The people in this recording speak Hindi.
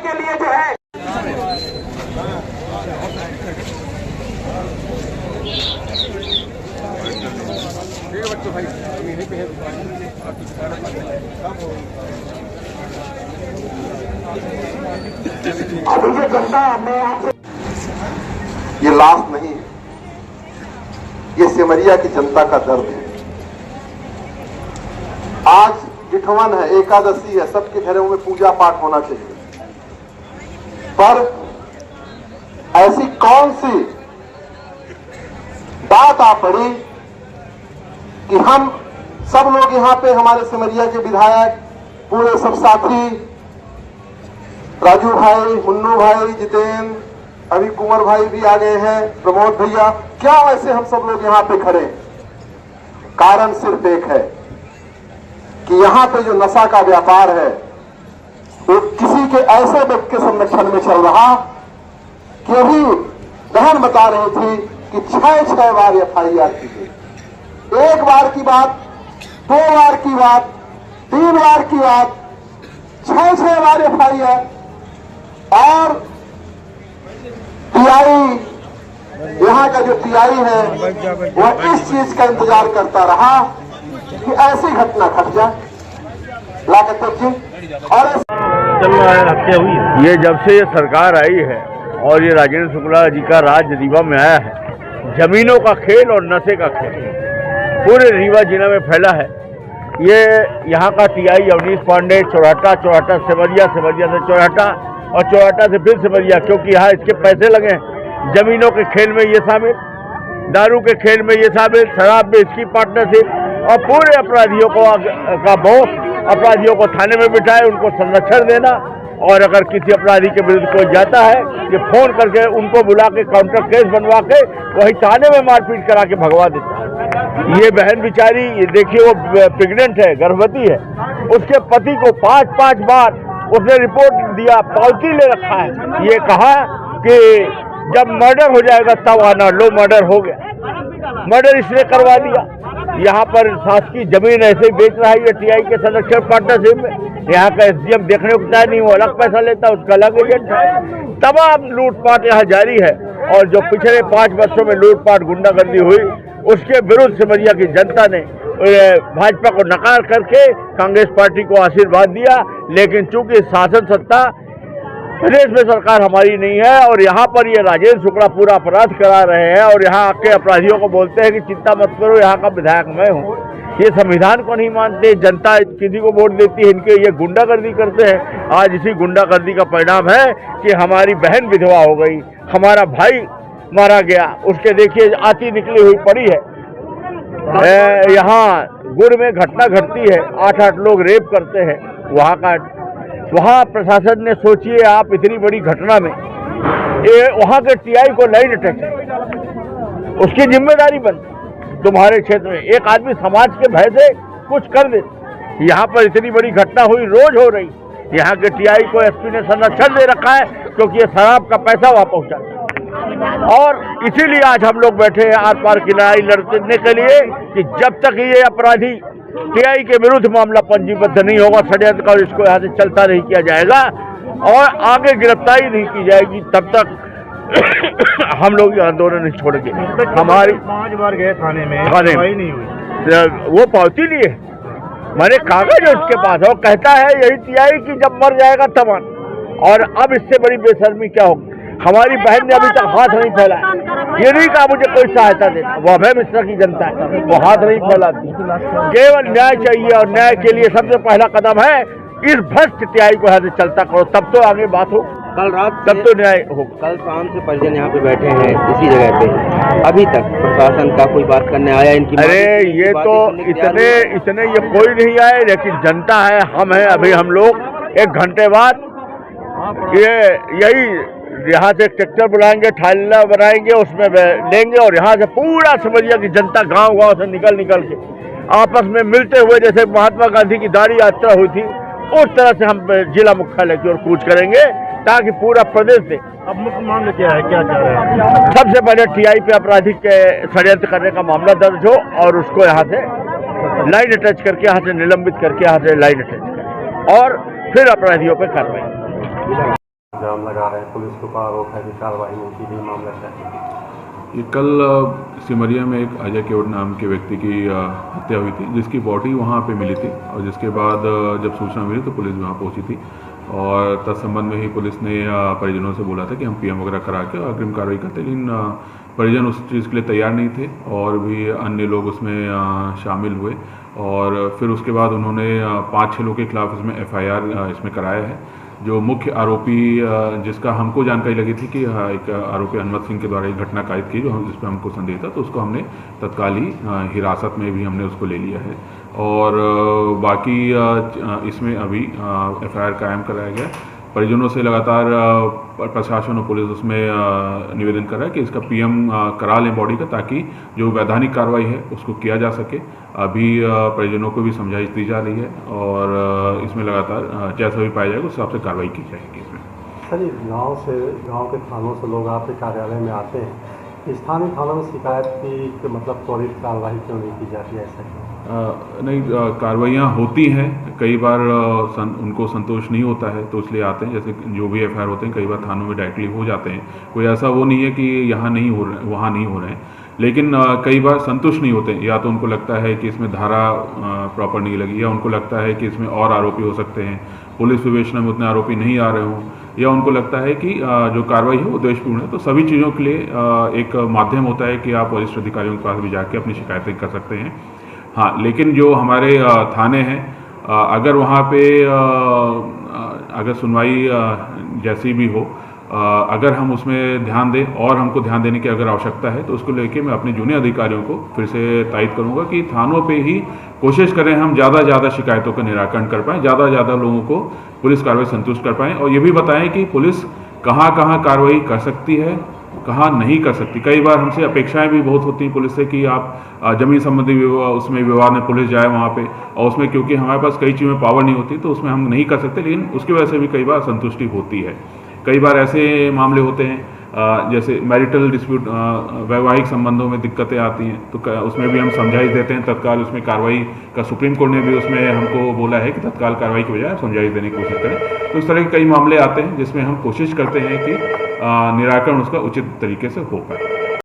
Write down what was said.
के लिए जो है अभी जो जनता मैं आपसे ये लाश नहीं है, ये सिमरिया की जनता का दर्द है। आज जिठवन है, एकादशी है, सबके घरों में पूजा पाठ होना चाहिए, पर ऐसी कौन सी बात आ पड़ी कि हम सब लोग यहाँ पे, हमारे सिमरिया के विधायक, पूरे सब साथी, राजू भाई, मुन्नू भाई, जितेंद्र, अभी कुंवर भाई भी आ गए हैं, प्रमोद भैया, क्या वैसे हम सब लोग यहाँ पे खड़े? कारण सिर्फ एक है कि यहाँ पे जो नशा का व्यापार है वो किसी के ऐसे व्यक्ति के संरक्षण में चल रहा कि अभी बहन बता रही थी कि 6 बार FIR की गई। 1 बार की बात, 2 बार की बात, 3 बार की बात, 6 बार FIR। और टीआई, यहाँ का जो टीआई है वह इस चीज का इंतजार करता रहा कि ऐसी घटना घट जाए। लाकत जी और ये जब से ये सरकार आई है और ये राजेंद्र शुक्ला जी का राज रीवा में आया है, जमीनों का खेल और नशे का खेल पूरे रीवा जिला में फैला है। ये यहाँ का टीआई अवनीश पांडे चौराटा सिमरिया, सिमरिया से चौराटा और चौराटा से फिर सिमरिया, क्योंकि यहाँ इसके पैसे लगे हैं। जमीनों के खेल में ये शामिल, दारू के खेल में ये शामिल, शराब में इसकी पार्टनरशिप, और पूरे अपराधियों को का बॉस, अपराधियों को थाने में बिठाए, उनको संरक्षण देना, और अगर किसी अपराधी के विरुद्ध कोई जाता है कि फोन करके उनको बुला के काउंटर केस बनवा के वही थाने में मारपीट करा के भगवा देता है। ये बहन बेचारी, ये देखिए वो प्रेग्नेंट है, गर्भवती है, उसके पति को 5 बार उसने रिपोर्ट दिया, पावती ले रखा है, ये कहा कि जब मर्डर हो जाएगा तब आना। लो मर्डर हो गया, मर्डर इसने करवा दिया। यहाँ पर शासकीय जमीन ऐसे ही बेच रहा है ये टीआई के संरक्षण पार्टनरशिप में। यहाँ का एसडीएम देखने को तैयार नहीं, वो अलग पैसा लेता, उसका अलग एजेंट है। तमाम लूटपाट यहाँ जारी है, और जो पिछले 5 वर्षों में लूटपाट गुंडागर्दी हुई उसके विरुद्ध सिमरिया की जनता ने भाजपा को नकार करके कांग्रेस पार्टी को आशीर्वाद दिया। लेकिन चूंकि शासन सत्ता प्रदेश में सरकार हमारी नहीं है, और यहाँ पर ये राजेंद्र शुक्ला पूरा अपराध करा रहे हैं, और यहाँ आके अपराधियों को बोलते हैं कि चिंता मत करो, यहाँ का विधायक मैं हूँ। ये संविधान को नहीं मानते, जनता किसी को वोट देती है, इनके ये गुंडागर्दी करते हैं। आज इसी गुंडागर्दी का परिणाम है कि हमारी बहन विधवा हो गई, हमारा भाई मारा गया, उसके देखिए आती निकली हुई पड़ी है। यहाँ गुड़ में घटना घटती है, 8 लोग रेप करते हैं। वहाँ प्रशासन ने, सोचिए आप, इतनी बड़ी घटना में वहाँ के टीआई को लाइन अटैच, उसकी जिम्मेदारी बनती तुम्हारे क्षेत्र में। एक आदमी समाज के भय से कुछ कर दे। यहाँ पर इतनी बड़ी घटना हुई, रोज हो रही। यहाँ के टीआई को एसपी ने संरक्षण दे रखा है, क्योंकि ये शराब का पैसा वहाँ पहुँचाता है। और इसीलिए आज हम लोग बैठे हैं आर पार की लड़ाई लड़ने के लिए कि जब तक ये अपराधी टीआई के विरुद्ध मामला पंजीबद्ध नहीं होगा, षड्यंत्र का, इसको यहाँ से चलता नहीं किया जाएगा और आगे गिरफ्तारी नहीं की जाएगी, तब तक हम लोग ये आंदोलन नहीं छोड़ेंगे। हमारी 5 बार गए थाने में नहीं हुई, वो पावती लिए, मैंने कागज है उसके पास, वो कहता है यही टीआई कि जब मर जाएगा तब आना। और अब इससे बड़ी बेशर्मी क्या होगी? हमारी बहन ने अभी तक हाथ नहीं फैलाया, ये नहीं कहा मुझे कोई सहायता देना। वो अभय मिश्रा की जनता है, वो हाथ नहीं फैलाती। केवल न्याय चाहिए, और न्याय के लिए सबसे पहला कदम है इस भ्रष्ट टीआई को यहाँ से चलता करो, तब तो आगे बात हो। कल रात तब तो न्याय हो। कल शाम से परिजन यहाँ पे बैठे हैं इसी जगह पे, अभी तक प्रशासन का कोई बात करने आया इनकी? अरे ये तो इतने ये कोई नहीं आए, लेकिन जनता है, हम हैं। अभी हम लोग 1 घंटे बाद यही यहाँ से ट्रैक्टर बुलाएंगे, ठाला बनाएंगे, उसमें लेंगे, और यहाँ से पूरा सिमरिया की जनता गांव से निकल के आपस में मिलते हुए, जैसे महात्मा गांधी की दांडी यात्रा हुई थी, उस तरह से हम जिला मुख्यालय की ओर कूच करेंगे, ताकि पूरा प्रदेश से। अब मुख्य मामला क्या है, क्या चाह रहे हैं? सबसे पहले टीआई पे आपराधिक षड्यंत्र करने का मामला दर्ज हो, और उसको यहाँ से लाइन अटैच करके, यहाँ से निलंबित करके, यहाँ से लाइन अटैच करें, और फिर अपराधियों पे कार्रवाई। जाम लगा रहे हैं, पुलिस के ऊपर आरोप है कि कार्रवाई नहीं की गई, मामला क्या है? ये कल सिमरिया में एक अजय केवट नाम के व्यक्ति की हत्या हुई थी, जिसकी बॉडी वहाँ पे मिली थी और जिसके बाद जब सूचना मिली तो पुलिस वहाँ पहुँची थी और तत्संबंध में ही पुलिस ने परिजनों से बोला था कि हम पीएम वगैरह करा के अग्रिम कार्रवाई करते, लेकिन परिजन उस चीज़ के लिए तैयार नहीं थे और भी अन्य लोग उसमें शामिल हुए और फिर उसके बाद उन्होंने 5-6 लोगों के खिलाफ इसमें FIR इसमें कराया है। जो मुख्य आरोपी जिसका हमको जानकारी लगी थी कि एक आरोपी हनुमत सिंह के द्वारा एक घटना कायद की, जो जिस पर हमको संदेह था, तो उसको हमने तत्काल ही हिरासत में भी हमने उसको ले लिया है और बाकी इसमें अभी FIR कायम कराया गया। परिजनों से लगातार प्रशासन और पुलिस उसमें निवेदन कर रहा है कि इसका PM करा लें बॉडी का, ताकि जो वैधानिक कार्रवाई है उसको किया जा सके। अभी परिजनों को भी समझाइश दी जा रही है और इसमें लगातार जैसा भी पाया जाएगा उस हिसाब से कार्रवाई की जाएगी। इसमें सर, गांव के थानों से लोग आपके कार्यालय में आते हैं, स्थानीय थानों में शिकायत की मतलब त्वरित कार्रवाई क्यों नहीं की जाती है, ऐसा क्यों? नहीं, कार्रवाइयाँ होती हैं, कई बार उनको संतोष नहीं होता है तो इसलिए आते हैं। जैसे जो भी FIR होते हैं कई बार थानों में डायरेक्टली हो जाते हैं, कोई ऐसा वो नहीं है कि यहाँ नहीं हो रहे वहाँ नहीं हो रहे हैं, लेकिन कई बार संतुष्ट नहीं होते। या तो उनको लगता है कि इसमें धारा प्रॉपर नहीं लगी, या उनको लगता है कि इसमें और आरोपी हो सकते हैं, पुलिस विवेचना में उतने आरोपी नहीं आ रहे हों, या उनको लगता है कि जो कार्रवाई है वो द्वेषपूर्ण है। तो सभी चीज़ों के लिए एक माध्यम होता है कि आप वरिष्ठ अधिकारियों के पास भी जाके अपनी शिकायतें कर सकते हैं। हाँ, लेकिन जो हमारे थाने हैं, अगर वहाँ पे अगर सुनवाई जैसी भी हो, अगर हम उसमें ध्यान दें और हमको ध्यान देने की अगर आवश्यकता है तो उसको लेके मैं अपने जूनियर अधिकारियों को फिर से तायद करूँगा कि थानों पे ही कोशिश करें हम ज़्यादा ज़्यादा शिकायतों का निराकरण कर पाएँ, ज़्यादा ज़्यादा लोगों को पुलिस कार्रवाई संतुष्ट कर पाएँ और ये भी बताएं कि पुलिस कहाँ कहाँ कार्रवाई कर सकती है, कहाँ नहीं कर सकती। कई बार हमसे अपेक्षाएं भी बहुत होती हैं पुलिस से कि आप जमीन संबंधी उसमें विवाद में पुलिस जाए वहाँ पे, और उसमें क्योंकि हमारे पास कई चीज़ों में पावर नहीं होती तो उसमें हम नहीं कर सकते, लेकिन उसकी वजह से भी कई बार संतुष्टि होती है। कई बार ऐसे मामले होते हैं जैसे मैरिटल डिस्प्यूट, वैवाहिक संबंधों में दिक्कतें आती हैं, तो उसमें भी हम समझाइश देते हैं, तत्काल उसमें कार्रवाई का सुप्रीम कोर्ट ने भी उसमें हमको बोला है कि तत्काल कार्रवाई की बजाय समझाइश देने की कोशिश करें। तो इस तरह के कई मामले आते हैं जिसमें हम कोशिश करते हैं कि निराकरण उसका उचित तरीके से हो पाए।